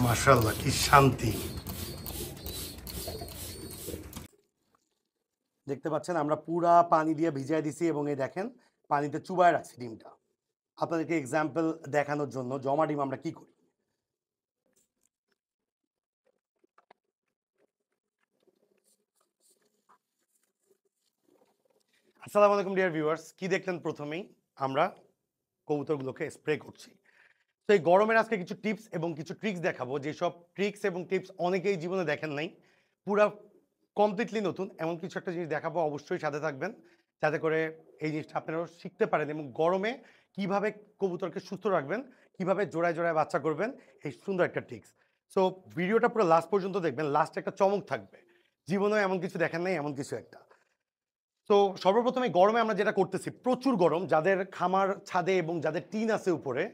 মাশাআল্লাহ, কি শান্তি। দেখতে পাচ্ছেন আমরা পুরা পানি দিয়ে ভিজায় দিছি এবং এই দেখেন পানিতে চুবায় রাখছি ডিমটা। আপনাদেরকে এক্সাম্পল দেখানোর জন্য জমা ডিম আমরা কি করি। আসসালামু আলাইকুম ডিয়ার ভিউয়ার্স, কি দেখলেন প্রথমেই আমরা কবুতরগুলোকে স্প্রে করছি। তো এই গরমের আজকে কিছু টিপস এবং কিছু ট্রিক্স দেখাবো, যেসব ট্রিক্স এবং টিপস অনেকেই জীবনে দেখেন নাই, পুরা কমপ্লিটলি নতুন এমন কিছু একটা জিনিস দেখাবো। অবশ্যই সাথে থাকবেন যাতে করে এই জিনিসটা আপনারাও শিখতে পারেন এবং গরমে কিভাবে কবুতরকে সুস্থ রাখবেন, কিভাবে জোড়ায় জোড়ায় বাচ্চা করবেন, এই সুন্দর একটা ট্রিক্স। সো ভিডিওটা পুরো লাস্ট পর্যন্ত দেখবেন, লাস্টে একটা চমক থাকবে। জীবনেও এমন কিছু দেখেন নাই, এমন কিছু একটা। তো সর্বপ্রথমে গরমে আমরা যেটা করতেছি, প্রচুর গরম, যাদের খামার ছাদে এবং যাদের টিন আছে উপরে,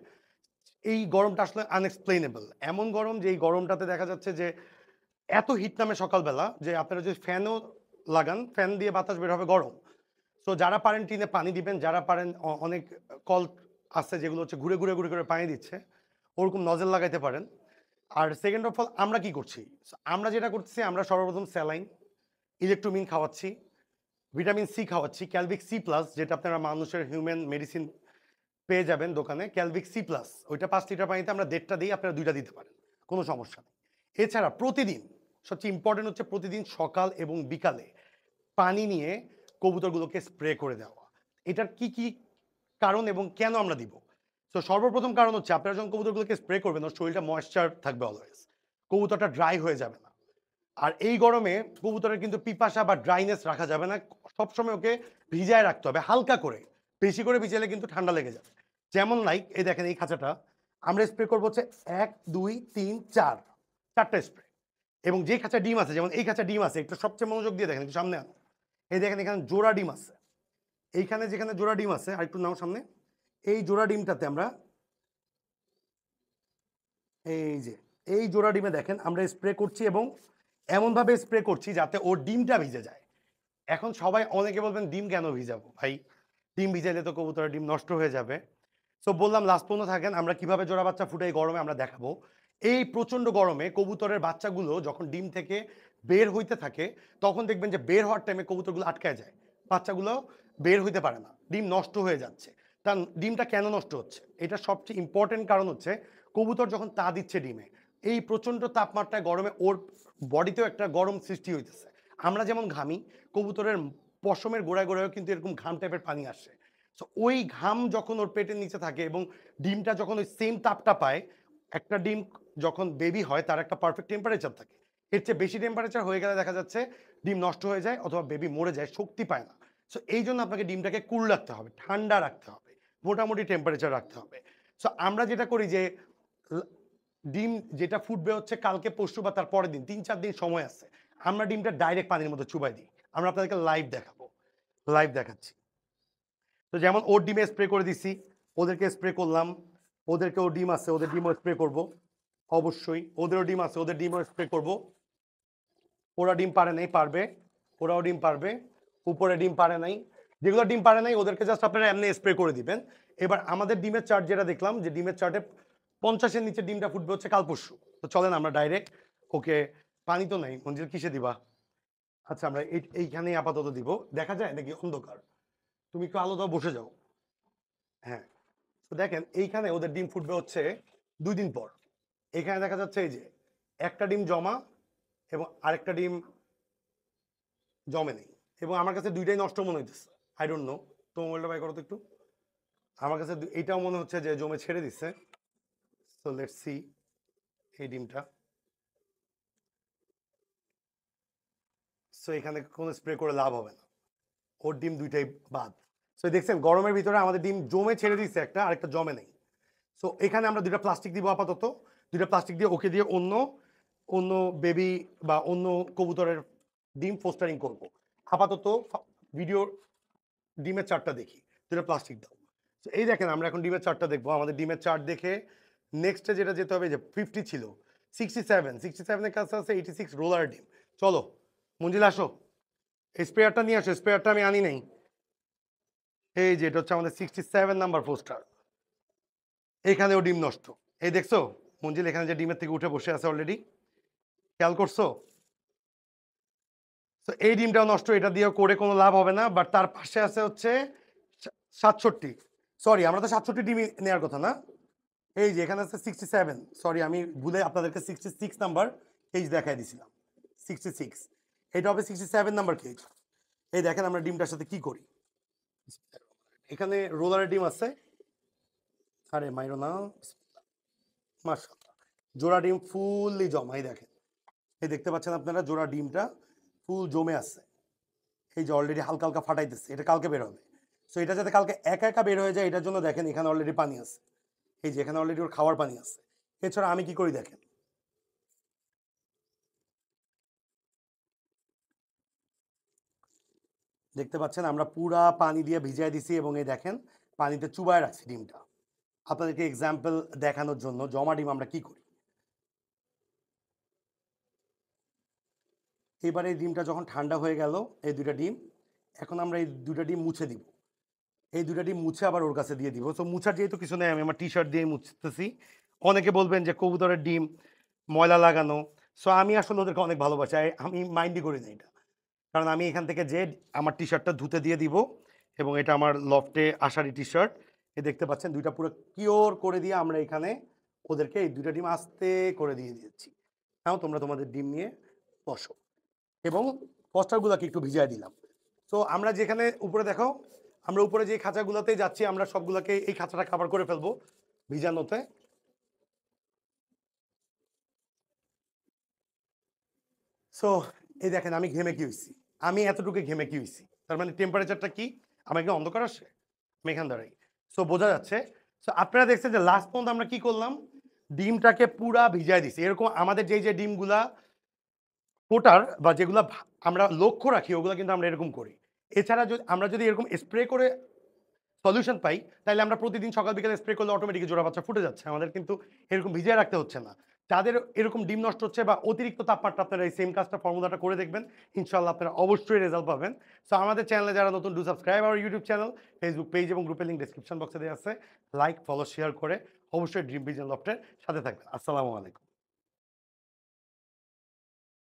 এই গরমটা আসলে আনএক্সপ্লেনেবল। এমন গরম যে এই গরমটাতে দেখা যাচ্ছে যে এত হিট নামে সকালবেলা যে আপনারা যদি ফ্যানও লাগান, ফ্যান দিয়ে বাতাস বের হবে গরম। সো যারা পারেন টিনে পানি দিবেন, যারা পারেন অনেক কল আছে যেগুলো হচ্ছে ঘুরে ঘুরে ঘুরে ঘুরে পানি দিচ্ছে, ওরকম নজল লাগাইতে পারেন। আর সেকেন্ড অফ অল আমরা কি করছি, আমরা যেটা করতেছি, আমরা সর্বপ্রথম স্যালাইন, ইলেকট্রোমিন খাওয়াচ্ছি, ভিটামিন সি খাওয়াচ্ছি, ক্যালভিক সি প্লাস, যেটা আপনারা মানুষের হিউম্যান মেডিসিন পেয়ে যাবেন দোকানে, ক্যালভিক সি প্লাস। ওইটা 5 লিটার পানিতে আমরা 1.5টা দিই, আপনারা 2টা দিতে পারেন, কোনো সমস্যা নেই। এছাড়া প্রতিদিন, সবচেয়ে ইম্পর্টেন্ট হচ্ছে প্রতিদিন সকাল এবং বিকালে পানি নিয়ে কবুতরগুলোকে স্প্রে করে দেওয়া। এটার কি কি কারণ এবং কেন আমরা দিব? তো সর্বপ্রথম কারণ হচ্ছে আপনারা যখন কবুতরগুলোকে স্প্রে করবেন, ওর শরীরটা ময়েশ্চার থাকবে অলওয়েজ, কবুতরটা ড্রাই হয়ে যাবে না। আর এই গরমে কবুতরের কিন্তু পিপাসা বা ড্রাইনেস রাখা যাবে না, সবসময় ওকে ভিজায় রাখতে হবে হালকা করে। বেশি করে ভিজালে কিন্তু ঠান্ডা লেগে যাবে। যেমন লাইক এই দেখেন এই খাঁচাটা আমরা স্প্রে করবো হচ্ছে 1 2 3 4, 4টা স্প্রে। এবং যে খাঁচা ডিম আছে, যেমন এই খাঁচা ডিম আছে, একটু সবচেয়ে মনোযোগ দিয়ে দেখেন, একটু সামনে আন। এই দেখেন এখানে জোড়া ডিম আছে, এইখানে যেখানে জোড়া ডিম আছে আর একটু নাও সামনে, এই জোড়া ডিমটাতে আমরা এই যে এই জোড়া ডিমে দেখেন আমরা স্প্রে করছি এবং এমনভাবে স্প্রে করছি যাতে ওর ডিমটা ভিজে যায়। এখন সবাই অনেকে বলবেন ডিম কেন ভিজাবো ভাই, ডিম ভিজাইলে তো কবুতরের ডিম নষ্ট হয়ে যাবে। সো বললাম লাস্ট পর্যন্ত থাকেন, আমরা কিভাবে জোড়া বাচ্চা ফুটাই গরমে আমরা দেখাবো। এই প্রচন্ড গরমে কবুতরের বাচ্চাগুলো যখন ডিম থেকে বের হইতে থাকে, তখন দেখবেন যে বের হওয়ার টাইমে কবুতরগুলো আটকায় যায়, বাচ্চাগুলো বের হইতে পারে না, ডিম নষ্ট হয়ে যাচ্ছে। তার ডিমটা কেন নষ্ট হচ্ছে, এটা সবচেয়ে ইম্পর্টেন্ট কারণ হচ্ছে কবুতর যখন তা দিচ্ছে ডিমে, এই প্রচন্ড তাপমাত্রায় গরমে ওর বডিতেও একটা গরম সৃষ্টি হইতেছে। আমরা যেমন ঘামি, কবুতরের পশমের গোড়ায় গোড়ায়ও কিন্তু এরকম ঘাম টাইপের পানি আসে। সো ওই ঘাম যখন ওর পেটের নিচে থাকে এবং ডিমটা যখন ওই সেম তাপটা পায়, একটা ডিম যখন বেবি হয় তার একটা পারফেক্ট টেম্পারেচার থাকে, এর চেয়ে বেশি টেম্পারেচার হয়ে গেলে দেখা যাচ্ছে ডিম নষ্ট হয়ে যায় অথবা বেবি মরে যায়, শক্তি পায় না। সো এই জন্য আপনাকে ডিমটাকে কুল রাখতে হবে, ঠান্ডা রাখতে হবে, মোটামুটি টেম্পারেচার রাখতে হবে। সো আমরা যেটা করি যে ডিম যেটা ফুটবে হচ্ছে কালকে পরশু বা তার পরের দিন, 3 4 দিন সময় আছে, আমরা ডিমটা ডাইরেক্ট পানির মধ্যে চুবাই দিই। আমরা আপনাদেরকে লাইভ দেখাবো, লাইভ দেখাচ্ছি। তো যেমন ওর ডিমে স্প্রে করে দিছি, ওদেরকে স্প্রে করলাম, ওদেরকেও ডিম আছে, ওদের ডিমও স্প্রে করব, অবশ্যই ওদেরও ডিম আছে, ওদের ডিমও স্প্রে করব। ওরা ডিম পারে নাই, পারবে, ওরাও ডিম পারবে। উপরে ডিম পারে নাই, যেগুলো ডিম পারে নাই ওদেরকে জাস্ট আপনারা এমনি স্প্রে করে দিবেন। এবার আমাদের ডিমের চার্ট যেটা দেখলাম, যে ডিমের চার্টে 50-এর নিচে ডিমটা ফুটবে হচ্ছে কাল পরশু। তো চলেন আমরা ডাইরেক্ট ওকে, পানি তো নাই মঞ্জিল, কিসে দিবা? আচ্ছা আমরা এইখানেই আপাতত দিব, দেখা যায় নাকি অন্ধকার, তুমি একটু আলো দাও, বসে যাও। হ্যাঁ, তো দেখেন এইখানে ওদের ডিম ফুটবে হচ্ছে 2 দিন পর। এখানে দেখা যাচ্ছে এই যে একটা ডিম জমা এবং আরেকটা ডিম জমে নেই, এবং আমার কাছে দুইটাই নষ্ট মনে হইতেছে। আই ডোন্ট নো, তো মোবাইলটা বাই করো তো একটু। আমার কাছে এইটাও মনে হচ্ছে যে জমে ছেড়ে দিচ্ছে। সো লেটস সি এই ডিমটা। সো এখানে কোনো স্প্রে করে লাভ হবে না, ওর ডিম দুইটাই বাদ। সো দেখছেন গরমের ভিতরে আমাদের ডিম জমে ছেড়ে দিচ্ছে একটা, আরেকটা জমে নেই। সো এখানে আমরা 2টা প্লাস্টিক দিব আপাতত, 2টা প্লাস্টিক দিয়ে ওকে দিয়ে অন্য অন্য বেবি বা অন্য কবুতরের ডিম ফোস্টারিং করব। আপাতত ভিডিও ডিমের চারটা দেখি, 2টা প্লাস্টিক দাও। তো এই দেখেন আমরা এখন ডিমের চারটা দেখবো, আমাদের ডিমের চার্ট দেখে নেক্সটে যেটা যেতে হবে, যে 50 ছিল, 67-এর কাছে আছে 86 রোলার ডিম। চলো মঞ্জিল আসো, স্প্রেয়ারটা নিয়ে আসো, স্প্রেয়ারটা আমি আনি নাই। এই যে এটা হচ্ছে আমাদের 67 নাম্বার পোস্টার, এখানেও ডিম নষ্ট। এই দেখছো মঞ্জিল এখানে যে ডিমের থেকে উঠে বসে আছে অলরেডি, খেয়াল করছো? তো এই ডিমটাও নষ্ট, এটা দিয়েও করে কোনো লাভ হবে না। বাট তার পাশে আছে হচ্ছে ৬৭। সরি, আমরা তো ৬৭ ডিমই নেওয়ার কথা না? এই যে এখানে আছে 67। সরি, আমি ভুলে আপনাদেরকে 66 নাম্বার কেজ দেখাই দিছিলাম। 66, এটা হবে 67 নাম্বার কেজ। এই দেখেন আমরা ডিমটার সাথে কি করি। এখানে রোলারের ডিম আছে। আরে মাইরো না, মাশাআল্লাহ, জোড়া ডিম ফুললি জমা। এই দেখেন, এই দেখতে পাচ্ছেন আপনারা জোড়া ডিমটা ফুল জমে আছে। এই যে অলরেডি হালকা হালকা ফাটাইতেছে, এটা কালকে বের হবে। সো এটা যাতে কালকে একা একা বের হয়ে যায় এটার জন্য দেখেন এখানে অলরেডি পানি আছে। এই যে এখানে অলরেডি ওর খাওয়ার পানি আছে। এছাড়া আমি কি করি দেখেন, দেখতে পাচ্ছেন আমরা পুরা পানি দিয়ে ভিজিয়ে দিছি এবং এই দেখেন পানিতে চুবায় রাখছি ডিমটা। আপনাদেরকে এক্সাম্পল দেখানোর জন্য জমা ডিম আমরা কি করি। এবারে এই ডিমটা যখন ঠান্ডা হয়ে গেল, এই দুইটা ডিম, এখন আমরা এই দুইটা ডিম মুছে দিব। এই দুইটা ডিম মুছে আবার ওর কাছে দিয়ে দিব। তো মুছার যেহেতু কিছু নেই, আমি আমার টি শার্ট দিয়ে মুছতেছি। অনেকে বলবেন যে কবুতরের ডিম ময়লা লাগানো। সো আমি আসলে ওদেরকে অনেক ভালোবাসি, আমি মাইন্ডই করি না এটা। কারণ আমি এখান থেকে যে আমার টি শার্টটা ধুতে দিয়ে দিব এবং এটা আমার লফটে আসারি টি শার্ট। এ দেখতে পাচ্ছেন দুইটা পুরো কিওর করে দিয়ে আমরা এখানে ওদেরকে এই দুইটা ডিম আস্তে করে দিয়ে দিচ্ছি। নাও তোমরা তোমাদের ডিম নিয়ে বসো, এবং পস্টারগুলোকে একটু ভিজিয়ে দিলাম। তো আমরা যেখানে উপরে দেখো, আমরা উপরে যে খাঁচাগুলোতে যাচ্ছি আমরা সবগুলোকে এই খাঁচাটা কাভার করে ফেলবো ভিজানোতে। সো এই দেখেন আমি ঘেমে কি হয়েছি, আমি এতটুকু ঘেমে কি হয়েছি, তার মানে টেম্পারেচারটা কি, আমাকে অন্ধকার আসে, আমি এখান দাঁড়াই। সো বোঝা যাচ্ছে। সো আপনারা দেখছেন যে লাস্ট পর্যন্ত আমরা কি করলাম, ডিমটাকে পুরা ভিজাই দিছি। এরকম আমাদের যেই যে ডিমগুলা ফোটার বা যেগুলা আমরা লক্ষ্য রাখি ওগুলা কিন্তু আমরা এরকম করি। এছাড়া আমরা যদি এরকম স্প্রে করে সলিউশন পাই, তাহলে আমরা প্রতিদিন সকাল বিকালে স্প্রে করলে অটোমেটিক জোড়া বাচ্চা ফুটে যাচ্ছে। আমাদের কিন্তু এরকম ভিজিয়ে রাখতে হচ্ছে না। যাদের এরকম ডিম নষ্ট হচ্ছে বা অতিরিক্ত তাপমাত্রা, আপনারা এই সেম কাজটা ফর্মুলাটা করে দেখবেন, ইনশাআল্লাহ আপনারা অবশ্যই রেজাল্ট পাবেন। সো আমাদের চ্যানেলে যারা নতুন, do subscribe our YouTube channel, Facebook page এবং গ্রুপের লিঙ্ক ডেসক্রিপশন বক্সে দেওয়া আছে। লাইক, ফলো, শেয়ার করে অবশ্যই ড্রিম ভিজন লফটের সাথে থাকবেন। আসসালামু আলাইকুম।